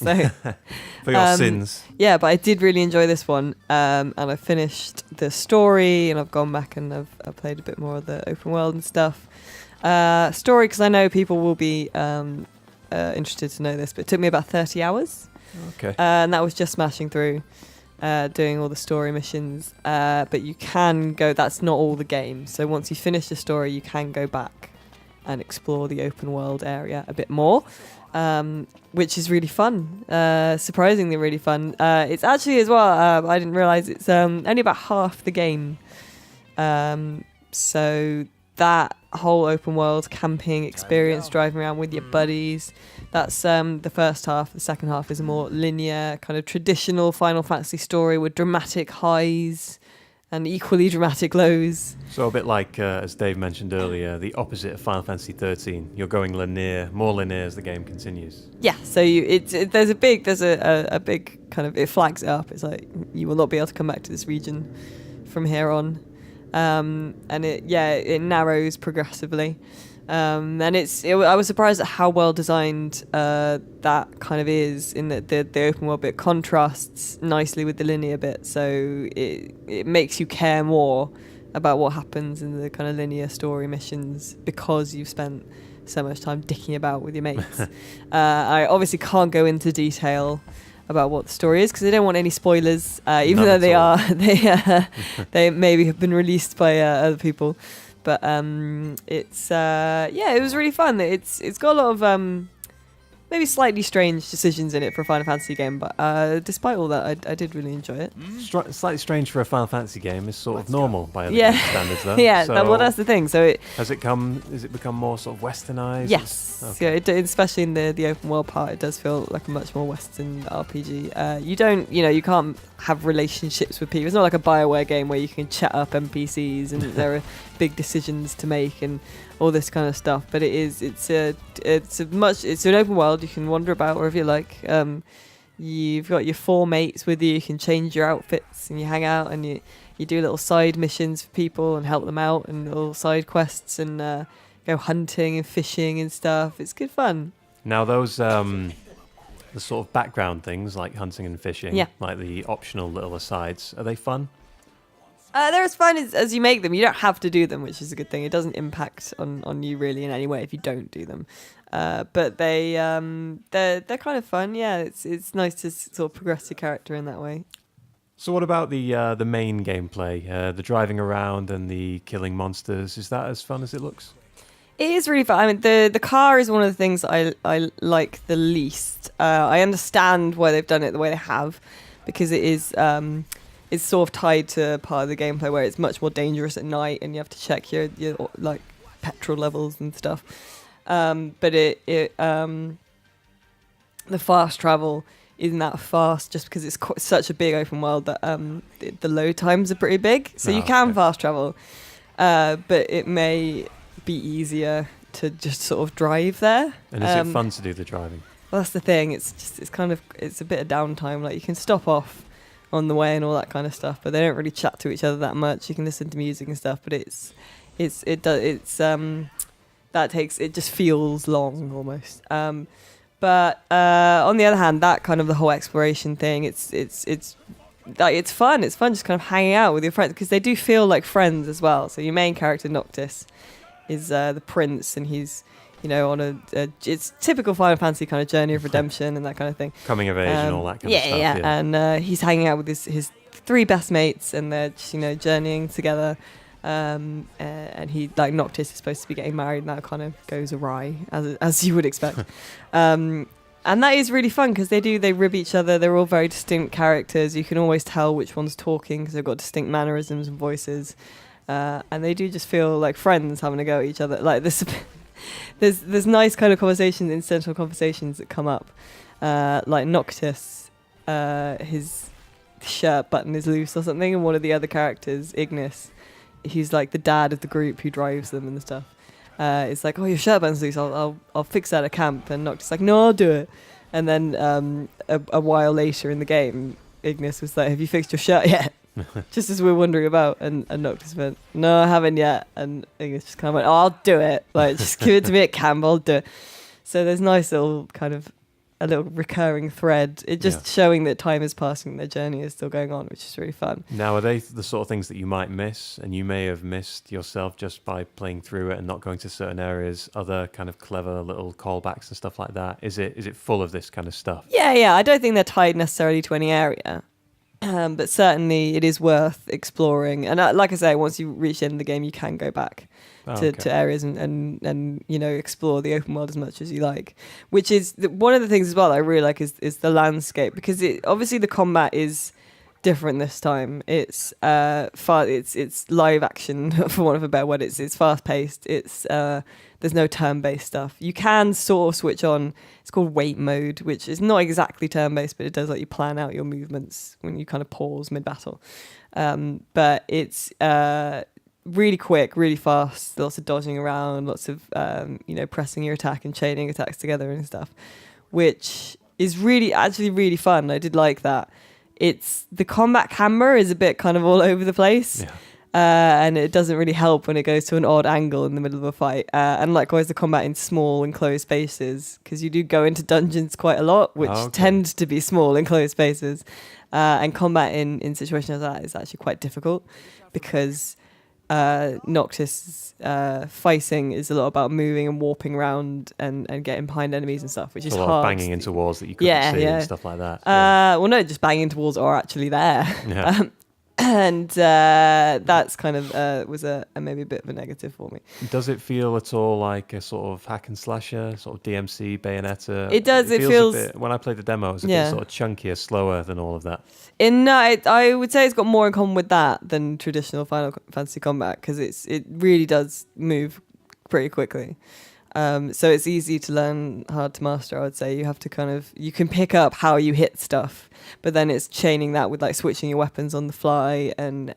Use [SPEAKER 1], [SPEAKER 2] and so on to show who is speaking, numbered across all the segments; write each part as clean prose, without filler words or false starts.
[SPEAKER 1] So
[SPEAKER 2] For your sins.
[SPEAKER 1] Yeah, but I did really enjoy this one, and I finished the story, and I've gone back and I've played a bit more of the open world and stuff. Story, because I know people will be interested to know this, but it took me about 30 hours.
[SPEAKER 2] Okay.
[SPEAKER 1] And that was just smashing through, doing all the story missions. But you can go, that's not all the game. So once you finish the story, you can go back and explore the open world area a bit more. Which is really fun, surprisingly really fun. It's actually as well, I didn't realise it's only about half the game. So that whole open world camping experience, driving around with your buddies, that's the first half. The second half is a more linear, kind of traditional Final Fantasy story with dramatic highs and equally dramatic lows.
[SPEAKER 2] So a bit like, as Dave mentioned earlier, the opposite of Final Fantasy 13. You're going linear, more linear as the game continues.
[SPEAKER 1] Yeah, so there's a big kind of, it flags it up. It's like you will not be able to come back to this region from here on, and it narrows progressively. And I was surprised at how well designed that kind of is, in that the open world bit contrasts nicely with the linear bit, so it makes you care more about what happens in the kind of linear story missions because you've spent so much time dicking about with your mates. I obviously can't go into detail about what the story is because I don't want any spoilers, even though they maybe have been released by other people. But it was really fun. It's got a lot of maybe slightly strange decisions in it for a Final Fantasy game, but despite all that, I did really enjoy it.
[SPEAKER 2] Slightly strange for a Final Fantasy game is sort of normal by other standards, though.
[SPEAKER 1] Yeah,
[SPEAKER 2] so
[SPEAKER 1] that's the thing. So
[SPEAKER 2] has it become more sort of westernized?
[SPEAKER 1] Yes. Okay. So especially in the open world part, it does feel like a much more Western RPG. You can't have relationships with people. It's not like a BioWare game where you can chat up NPCs and there are big decisions to make and all this kind of stuff. But it's an open world. You can wander about wherever you like. You've got your 4 mates with you. You can change your outfits and you hang out and you do little side missions for people and help them out and little side quests and go hunting and fishing and stuff. It's good fun.
[SPEAKER 2] Now those the sort of background things like hunting and fishing, like the optional little asides, are they fun?
[SPEAKER 1] They're as fun as you make them. You don't have to do them, which is a good thing. It doesn't impact on you really in any way if you don't do them. But they're kind of fun. Yeah, it's nice to sort of progress your character in that way.
[SPEAKER 2] So what about the main gameplay, the driving around and the killing monsters? Is that as fun as it looks?
[SPEAKER 1] It is really fun. I mean, the car is one of the things I like the least. I understand why they've done it the way they have, because it is it's sort of tied to part of the gameplay where it's much more dangerous at night and you have to check your like petrol levels and stuff. But the fast travel isn't that fast just because it's such a big open world that the load times are pretty big. So you can fast travel, but it may be easier to just sort of drive there.
[SPEAKER 2] And is it fun to do the driving?
[SPEAKER 1] Well, that's the thing. It's a bit of downtime. Like you can stop off on the way and all that kind of stuff, but they don't really chat to each other that much. You can listen to music and stuff, but it just feels long almost. But on the other hand, that kind of the whole exploration thing, it's fun. It's fun just kind of hanging out with your friends because they do feel like friends as well. So your main character Noctis is the prince, and he's on it's typical Final Fantasy kind of journey of redemption and that kind of thing. Coming of age and all that kind of stuff. Yeah, and he's hanging out with his 3 best mates, and they're just, journeying together. And he, like Noctis, is supposed to be getting married, and that kind of goes awry as you would expect. And that is really fun because they rib each other. They're all very distinct characters. You can always tell which one's talking because they've got distinct mannerisms and voices. And they do just feel like friends having a go at each other. Like there's nice kind of conversations, incidental conversations that come up. Like Noctis, his shirt button is loose or something, and one of the other characters, Ignis, he's like the dad of the group who drives them and stuff. It's like, oh, your shirt button's loose, I'll fix that at camp. And Noctis is like, no, I'll do it. And then a while later in the game, Ignis was like, have you fixed your shirt yet? Just as we were wondering about, and Noctis went, no, I haven't yet. And Ignis just kind of went, oh, I'll do it. Like, just give it to me at camp, I'll do it. So there's nice little kind of a little recurring thread. It just showing that time is passing, their journey is still going on, which is really fun.
[SPEAKER 2] Now, are they the sort of things that you might miss, and you may have missed yourself just by playing through it and not going to certain areas? Other kind of clever little callbacks and stuff like that. Is it full of this kind of stuff?
[SPEAKER 1] Yeah. I don't think they're tied necessarily to any area. But certainly it is worth exploring. And like I say, once you reach the end of the game, you can go back to areas and explore the open world as much as you like. Which is one of the things as well that I really like is the landscape, because obviously the combat is different this time. It's it's live action for want of a better word. It's fast paced. There's no turn-based stuff. You can sort of switch on, it's called wait mode, which is not exactly turn-based, but it does let you plan out your movements when you kind of pause mid-battle. But it's really quick, really fast, lots of dodging around, lots of, pressing your attack and chaining attacks together and stuff, which is actually really fun. I did like that. The combat camera is a bit kind of all over the place.
[SPEAKER 2] Yeah.
[SPEAKER 1] And it doesn't really help when it goes to an odd angle in the middle of a fight. And likewise, the combat in small enclosed spaces, because you do go into dungeons quite a lot, which tend to be small enclosed spaces. And combat in situations like that is actually quite difficult, because Noctis fighting is a lot about moving and warping around and getting behind enemies and stuff, which is hard. A lot
[SPEAKER 2] of banging into walls that you couldn't see and stuff like that.
[SPEAKER 1] Well, no, just banging into walls that are actually there.
[SPEAKER 2] Yeah.
[SPEAKER 1] And that's kind of was maybe a bit of a negative for me.
[SPEAKER 2] Does it feel at all like a sort of hack and slasher, sort of DMC, Bayonetta?
[SPEAKER 1] It does. It feels
[SPEAKER 2] a bit, when I played the demo, it was a bit sort of chunkier, slower than all of that.
[SPEAKER 1] I would say it's got more in common with that than traditional Final Fantasy combat, because it really does move pretty quickly. So it's easy to learn, hard to master, I would say. You have to you can pick up how you hit stuff, but then it's chaining that with like switching your weapons on the fly and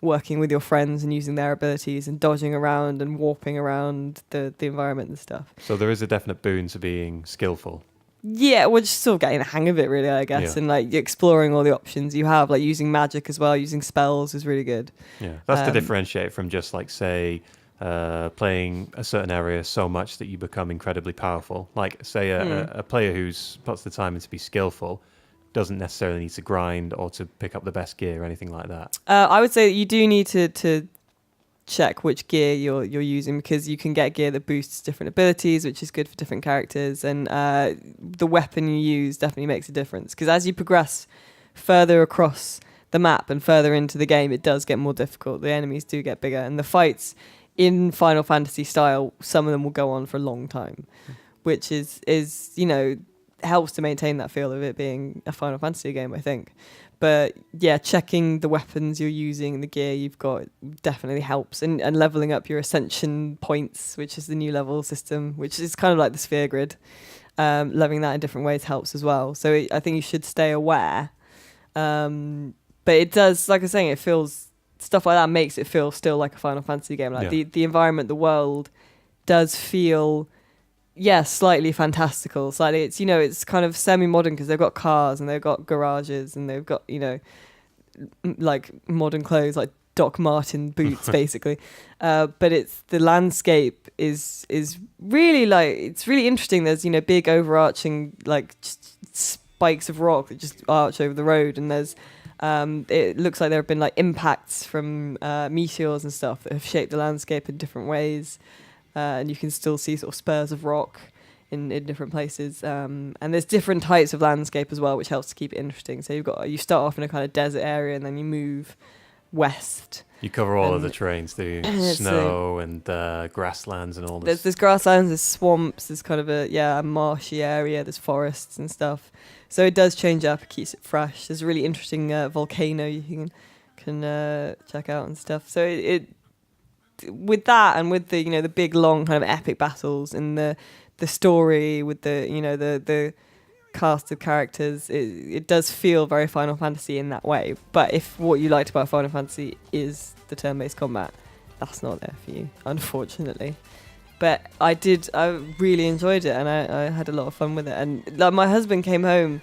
[SPEAKER 1] working with your friends and using their abilities and dodging around and warping around the environment and stuff.
[SPEAKER 2] So there is a definite boon to being skillful.
[SPEAKER 1] Yeah, we're just sort of getting the hang of it, really, I guess, and like exploring all the options you have, like using magic as well, using spells is really good.
[SPEAKER 2] Yeah, that's to differentiate from just like, say, playing a certain area so much that you become incredibly powerful. Like, say, a player who's puts the time in to be skillful doesn't necessarily need to grind or to pick up the best gear or anything like that. I
[SPEAKER 1] would say that you do need to check which gear you're using, because you can get gear that boosts different abilities, which is good for different characters, and the weapon you use definitely makes a difference, because as you progress further across the map and further into the game, it does get more difficult. The enemies do get bigger, and the fights in Final Fantasy style, some of them will go on for a long time, which is helps to maintain that feel of it being a Final Fantasy game, I think. But yeah, checking the weapons you're using and the gear you've got definitely helps, and leveling up your ascension points, which is the new level system, which is kind of like the sphere grid. Leveling that in different ways helps as well. So I think you should stay aware. But it does, like I was saying, it feels, stuff like that makes it feel still like a Final Fantasy game. Like the environment, the world does feel, slightly fantastical. Slightly, it's kind of semi-modern, because they've got cars and they've got garages and they've got, like modern clothes, like Doc Marten boots, basically. But the landscape is really it's really interesting. There's, big overarching like spikes of rock that just arch over the road, and there's it looks like there have been like impacts from meteors and stuff that have shaped the landscape in different ways. And you can still see sort of spurs of rock in different places. And there's different types of landscape as well, which helps to keep it interesting. So you start off in a kind of desert area, and then you move west.
[SPEAKER 2] You cover all of the terrains, do you? Snow and grasslands and all this.
[SPEAKER 1] There's grasslands, there's swamps, there's kind of a marshy area, there's forests and stuff. So it does change up, it keeps it fresh. There's a really interesting volcano you can check out and stuff. So it with that, and with the the big long kind of epic battles, and the story with the cast of characters, it does feel very Final Fantasy in that way. But if what you liked about Final Fantasy is the turn-based combat, that's not there for you, unfortunately. But I really enjoyed it, and I had a lot of fun with it. And like, my husband came home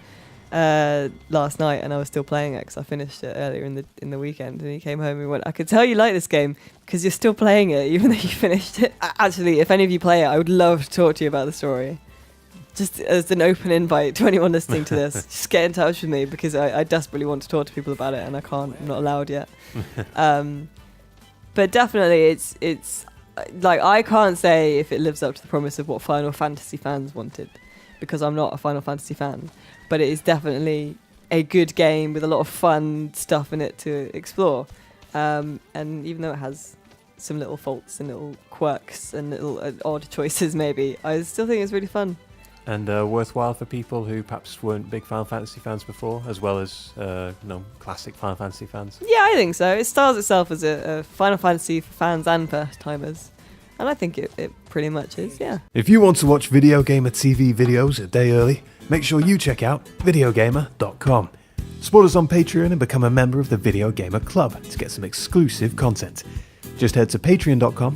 [SPEAKER 1] last night, and I was still playing it because I finished it earlier in the weekend. And he came home and went, "I could tell you like this game because you're still playing it, even though you finished it." Actually, if any of you play it, I would love to talk to you about the story. just as an open invite to anyone listening to this, just get in touch with me, because I desperately want to talk to people about it, and I'm not allowed yet. But definitely it's like, I can't say if it lives up to the promise of what Final Fantasy fans wanted, because I'm not a Final Fantasy fan, but it is definitely a good game with a lot of fun stuff in it to explore. And even though it has some little faults and little quirks and little odd choices, maybe, I still think it's really fun.
[SPEAKER 2] And worthwhile for people who perhaps weren't big Final Fantasy fans before, as well as classic Final Fantasy fans.
[SPEAKER 1] Yeah, I think so. It styles itself as a Final Fantasy for fans and first-timers. And I think it pretty much is, yeah.
[SPEAKER 3] If you want to watch Video Gamer TV videos a day early, make sure you check out videogamer.com. Support us on Patreon and become a member of the Video Gamer Club to get some exclusive content. Just head to patreon.com